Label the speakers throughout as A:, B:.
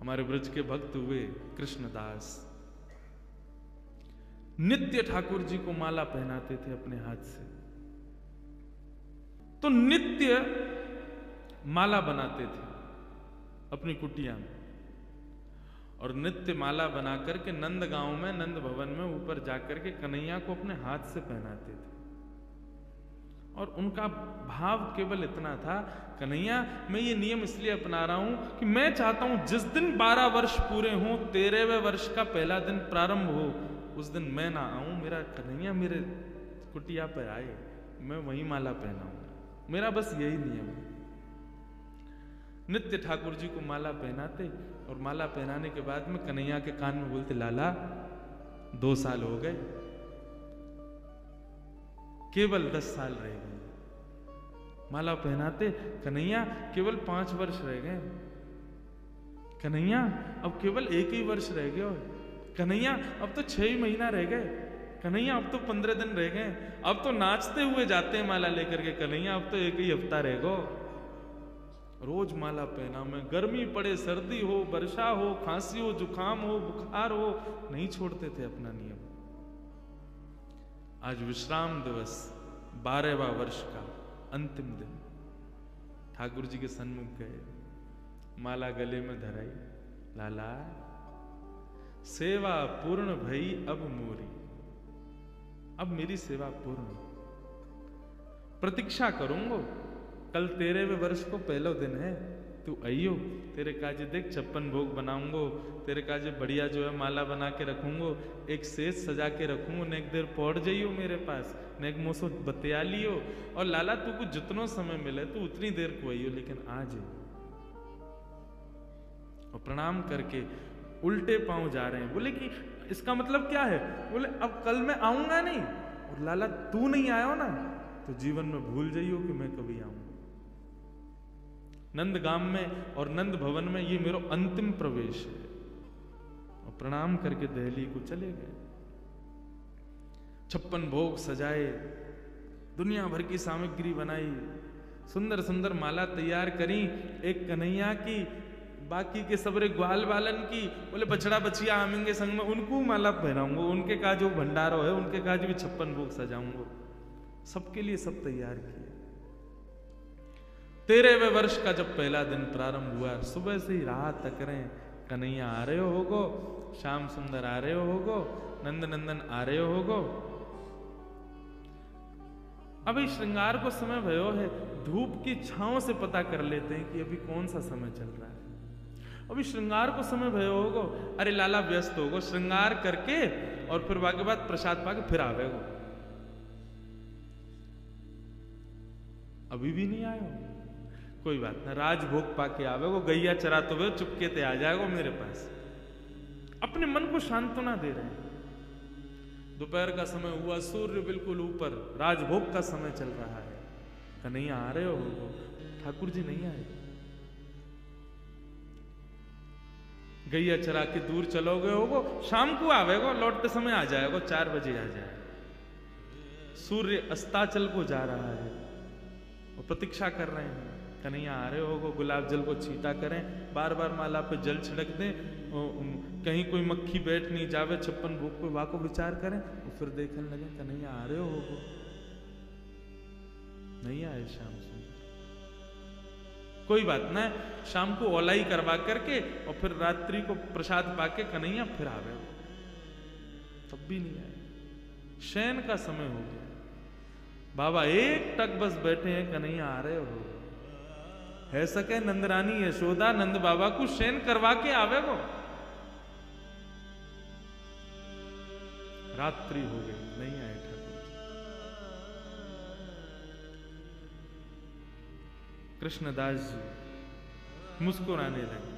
A: हमारे ब्रज के भक्त हुए कृष्णदास, नित्य ठाकुर जी को माला पहनाते थे अपने हाथ से। तो नित्य माला बनाते थे अपनी कुटिया में, और नित्य माला बना करके नंद गांव में, नंद भवन में ऊपर जाकर के कन्हैया को अपने हाथ से पहनाते थे। और उनका भाव केवल इतना था, कन्हैया मैं ये नियम इसलिए अपना रहा हूं कि मैं चाहता हूं जिस दिन 12 वर्ष पूरे हों, 13वें वर्ष का पहला दिन प्रारंभ हो, उस दिन मैं ना आऊं, मेरा कन्हैया मेरे कुटिया पर आए, मैं वही माला पहनाऊंगा। मेरा बस यही नियम है। नित्य ठाकुर जी को माला पहनाते, और माला पहनाने के बाद में कन्हैया के कान में बोलते, लाला 2 साल हो गए, केवल 10 साल रह गए। माला पहनाते, कन्हैया केवल 5 वर्ष रह गए, कन्हैया अब केवल 1 ही वर्ष रह गए, कन्हैया अब तो 6 ही महीना रह गए, कन्हैया अब तो 15 दिन रह गए, अब तो नाचते हुए जाते हैं माला लेकर के, कन्हैया अब तो 1 ही हफ्ता रह गो। रोज माला पहना मैं, गर्मी पड़े, सर्दी हो, वर्षा हो, खांसी हो, जुकाम हो, बुखार हो, नहीं छोड़ते थे अपना नियम। आज विश्राम दिवस, 12वां वर्ष का अंतिम दिन, ठाकुर जी के सन्मुख गए, माला गले में धराई, लाला सेवा पूर्ण भई अब मोरी, अब मेरी सेवा पूर्ण, प्रतीक्षा करूंगो, कल 13वें वर्ष को पहला दिन है, तू आइयो, तेरे काजे देख 56 भोग बनाऊंगो, तेरे काजे बढ़िया जो है माला बना के रखूंगो, एक सेज सजा के रखूंगो, ने एक देर पहुंच जाइयो मेरे पास, ने एक मोसो बतिया लियो, और लाला तू को जितनो समय मिले तू उतनी देर को आइयो, लेकिन आ जाइयो। और प्रणाम करके उल्टे पांव जा रहे हैं। बोले कि इसका मतलब क्या है? बोले अब कल मैं आऊंगा नहीं, और लाला तू नहीं आयो ना तो जीवन में भूल जाइयो कि मैं कभी आऊंगा। नंदगाम में और नंद भवन में ये मेरा अंतिम प्रवेश है। और प्रणाम करके दिल्ली को चले गए। 56 भोग सजाए, दुनिया भर की सामग्री बनाई, सुंदर सुंदर माला तैयार करी, एक कन्हैया की, बाकी के सबरे ग्वाल बालन की। बोले बछड़ा बछिया आमेंगे संग में, उनको माला पहनाऊंगा, उनके का जो भंडारो है उनके का भी 56 भोग सजाऊंगा, सबके लिए सब तैयार किए। 13वें वर्ष का जब पहला दिन प्रारंभ हुआ, सुबह से ही राह तक रहे, कन्हैया आ रहे होगो, श्याम सुंदर आ रहे होगो, नंद नंदन आ रहे होगो। अभी श्रृंगार को समय भयो है, धूप की छांव से पता कर लेते हैं कि अभी कौन सा समय चल रहा है। अभी श्रृंगार को समय भयो होगो, अरे लाला व्यस्त होगो, श्रृंगार करके और फिर बाकी बाद प्रसाद पाके फिर आवेगो। अभी भी नहीं आयो, कोई बात ना, राजभोग पाके आवेगो, गैया चराते हुए चुपके ते आ जाएगो मेरे पास। अपने मन को सांत्वना दे रहे हैं। दोपहर का समय हुआ, सूर्य बिल्कुल ऊपर, राजभोग का समय चल रहा है। कन्हैया आ रहे हो, ठाकुर जी नहीं आए। गैया चरा के दूर चलोगे होगो, शाम को आवेगो, लौटते समय आ जाएगो, 4 बजे आ जाए। सूर्य अस्ताचल को जा रहा है, वो प्रतीक्षा कर रहे हैं, कन्हैया आ रहे होगो। गुलाब जल को छीटा करें, बार बार माला पे जल छिड़क दें, कहीं कोई मक्खी बैठ नहीं जावे 56 भोग पे, वाको विचार करें, और फिर देखने लगे कन्हैया आ रहे होगो। नहीं आए शाम से, कोई बात ना, शाम को ओलाई करवा करके और फिर रात्रि को प्रसाद पाके कन्हैया फिर आवे, तब भी नहीं आए। शयन का समय हो गया, बाबा एक टक बस बैठे हैं, कन्हैया आ रहे हो। है सके नंदरानी यशोदा नंद बाबा को शयन करवा के आवे वो। रात्रि हो गई, नहीं आए ठाकुर। कृष्णदास जी मुस्कुराने लगे।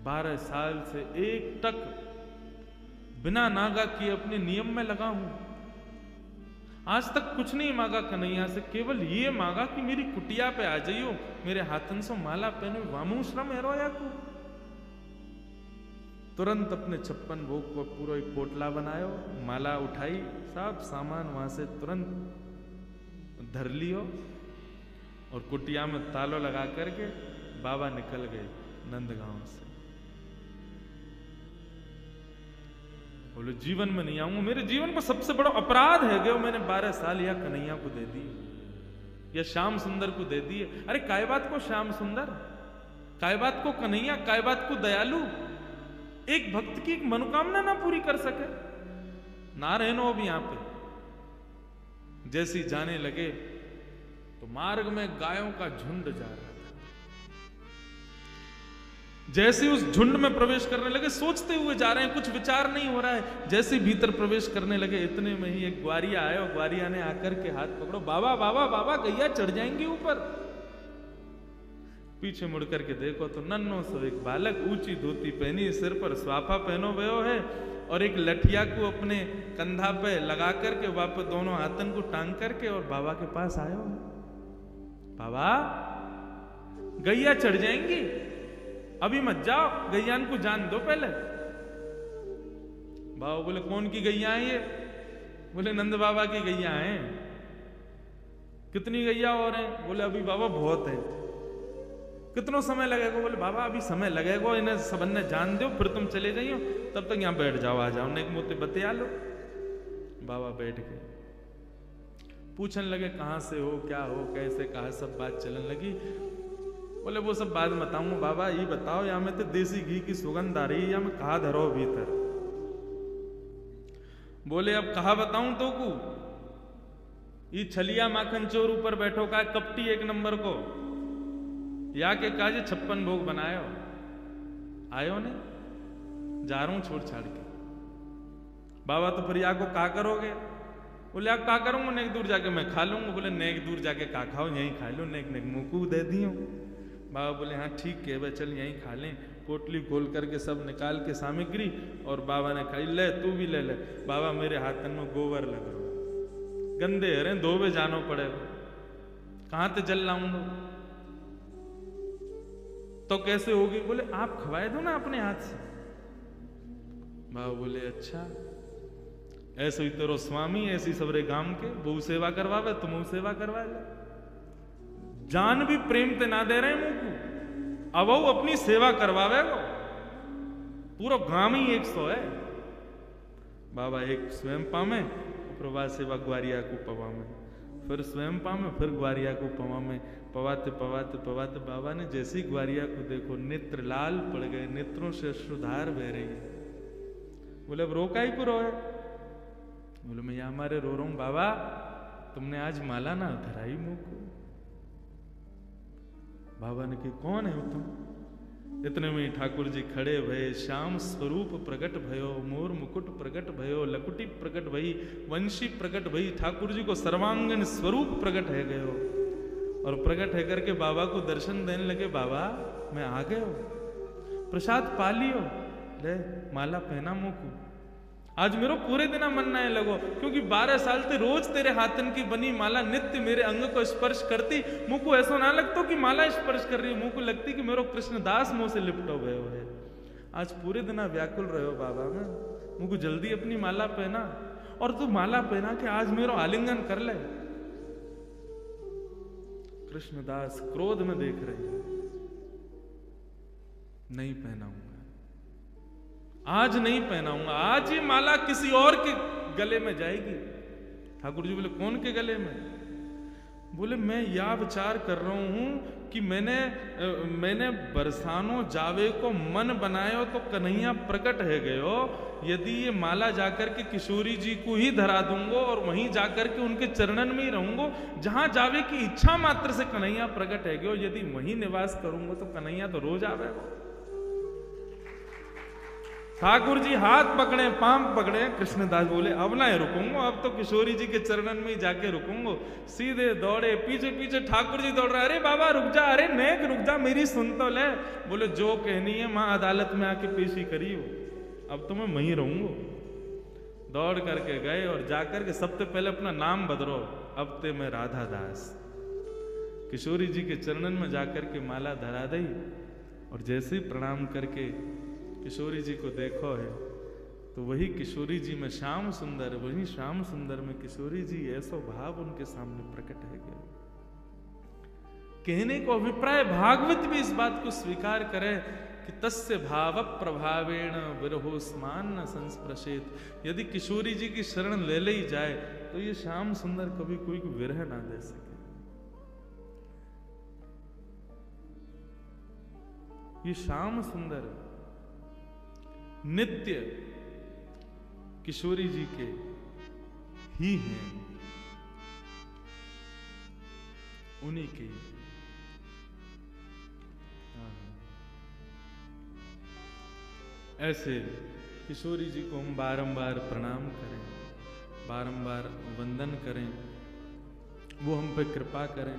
A: 12 साल से एक टक बिना नागा किए अपने नियम में लगा हूं। आज तक कुछ नहीं मांगा कन्हैया से, केवल ये मांगा कि मेरी कुटिया पे आ जाइयो, मेरे हाथन से माला पहने, वामू श्रम हेरोया को। तुरंत अपने 56 भोग को पूरा एक पोटला बनायो, माला उठाई, सब सामान वहां से तुरंत धर लियो और कुटिया में तालो लगा करके बाबा निकल गए नंदगांव से। बोले जीवन में नहीं आऊंगा, मेरे जीवन को सबसे बड़ा अपराध है कि मैंने 12 साल या कन्हैया को दे दिए या श्याम सुंदर को दे दिए। अरे काय बात को श्याम सुंदर, काय बात को कन्हैया, काय बात को दयालु, एक भक्त की एक मनोकामना ना पूरी कर सके। नारायण अब यहां पे जैसी जाने लगे तो मार्ग में गायों का झुंड जा रहा था। जैसे उस झुंड में प्रवेश करने लगे, सोचते हुए जा रहे हैं, कुछ विचार नहीं हो रहा है। जैसे भीतर प्रवेश करने लगे इतने में ही एक ग्वारिया आया और ग्वारिया ने आकर के हाथ पकड़ो, बाबा बाबा बाबा गैया चढ़ जाएंगी ऊपर। पीछे मुड़ करके देखो तो नन्नो सो एक बालक, ऊंची धोती पहनी, सिर पर स्वाफा पहनो भयो है और एक लठिया को अपने कंधा पे लगा करके वापस दोनों हाथन को टांग करके और बाबा के पास आयो है। बाबा गैया चढ़ जाएंगी, अभी मत जाओ, गैयान को जान दो पहले। बाबा बोले कौन की गैया है ये? बोले नंद बाबा की गैया हैं। कितनी गैया और हैं? बोले अभी बाबा बहुत है। कितना समय लगेगा? बोले बाबा अभी समय लगेगा, इन्हें सबन ने जान दो, फिर तुम चले जाइयो, तब तक यहां बैठ जाओ, आ जाओ, नेक मोते बतिया लो। बाबा बैठ गए, पूछने लगे कहां से हो, क्या हो, कैसे, कहा, सब बात चलने लगी। बोले वो सब बात बताऊंगा बाबा, ये बताओ या में तो देसी घी की सुगंध आ रही है या मैं कहा धरो भीतर। बोले अब कहा बताऊं तो को, ये छलिया माखन चोर ऊपर बैठो का कपटी एक नंबर को, या के काजे 56 भोग बनायो, आयो ने जा रहा हूं छोड़ छाड़ के। बाबा तो फिर या को का करोगे? बोले आप का करूंगा, नेक दूर जाके मैं खा लूंगा। बोले नेक दूर जाके का खाओ, यहीं खा लो, नेक नेक मुंह दे दियो। बाबा बोले हाँ ठीक है भाई, चल यहीं खा लें। पोटली खोल करके सब निकाल के सामग्री और बाबा ने खाई, ले तू भी ले ले। बाबा मेरे हाथन में गोबर लग रहा, गंदे हरे धोबे जानो पड़ेगा, कहां ते जल लाऊंगा तो कैसे होगी? बोले आप खवाए दो ना अपने हाथ से। बाबा बोले अच्छा, ऐसे ही तेरो स्वामी ऐसी सबरे गांव के वो सेवा करवावे, तुम सेवा करवा ले। जान भी प्रेम ते ना दे रहे मुंह को, अब वो अपनी सेवा करवावे वो, पूरा गांव ही 100 है। बाबा एक स्वयं पामे, प्रभा सेवा ग्वारिया को पवा में, फिर स्वयं पामे, फिर ग्वारिया को पवा में, पवाते पवाते पवाते बाबा ने जैसी ग्वारिया को देखो नेत्र लाल पड़ गए, नेत्रों से अश्रुधार बह रही है। बोले अब रोका ही को रोए? बोले मैं यहां हमारे रो रहा हूं बाबा, तुमने आज माला ना धराई मुंह को। बाबा ने कही कौन है तुम? इतने में ठाकुर जी खड़े भये, श्याम स्वरूप प्रकट भयो, मोर मुकुट प्रकट भयो, लकुटी प्रकट भई, वंशी प्रकट भई। ठाकुर जी को सर्वांगन स्वरूप प्रकट है गयो और प्रकट है करके बाबा को दर्शन देने लगे। बाबा मैं आ गए हो, प्रसाद पा लियो, ले माला पहना मुंह को। आज मेरो पूरे दिन मन ना लगो, क्योंकि 12 साल से रोज तेरे हाथन की बनी माला नित्य मेरे अंग को स्पर्श करती। मुंह को ऐसा ना लगता कि माला स्पर्श कर रही है, मुंह को लगती कि मेरो कृष्णदास मुंह से लिपटो गयो है। आज पूरे दिन व्याकुल रहे हो बाबा, मैं मुंह को जल्दी अपनी माला पहना, और तू माला पहना के आज मेरो आलिंगन कर ले। कृष्णदास क्रोध में देख रहे हैं, नहीं पहनाऊंगा, आज नहीं पहनाऊंगा, आज ये माला किसी और के गले में जाएगी। ठाकुर जी बोले कौन के गले में? बोले मैं यह विचार कर रहा हूं कि मैंने बरसानो जावे को मन बनायो तो कन्हैया प्रकट है गयो। यदि ये माला जाकर के किशोरी जी को ही धरा दूंगा और वहीं जाकर के उनके चरणन में ही रहूंगा, जहां जावे की इच्छा मात्र से कन्हैया प्रकट है गयो। यदि वहीं निवास करूंगा तो कन्हैया तो रोज आवेगा। ठाकुर जी हाथ पकड़े, पांव पकड़े। कृष्णदास बोले अब ना रुकूंगा, अब तो किशोरी जी के चरणन में ही जाके रुकूंगा। सीधे दौड़े, पीछे पीछे ठाकुर जी दौड़ रहे, अरे बाबा रुक जा, अरे नेक रुक जा, मेरी सुन तो ले। बोले जो कहनी है मां अदालत में आके पेशी करियो, अब तो मैं वहीं रहूंगा। दौड़ करके गए और जाकर के सबसे पहले अपना नाम बदलो, अब ते मैं राधा दास। किशोरी जी के चरणन में जाकर के माला धरा दी और जैसे ही प्रणाम करके किशोरी जी को देखो है तो वही किशोरी जी में श्याम सुंदर, वही श्याम सुंदर में किशोरी जी, ऐसा भाव उनके सामने प्रकट है गया। कहने को अभिप्राय भागवत भी इस बात को स्वीकार करे कि तस्य भाव प्रभावेण विरहोस्मान न संस्पृशेत। यदि किशोरी जी की शरण ले ली जाए तो ये श्याम सुंदर कभी कोई को विरह ना दे सके। ये श्याम सुंदर नित्य किशोरी जी के ही हैं, उन्हीं के। ऐसे किशोरी जी को हम बारंबार प्रणाम करें, बारंबार वंदन करें, वो हम पे कृपा करें।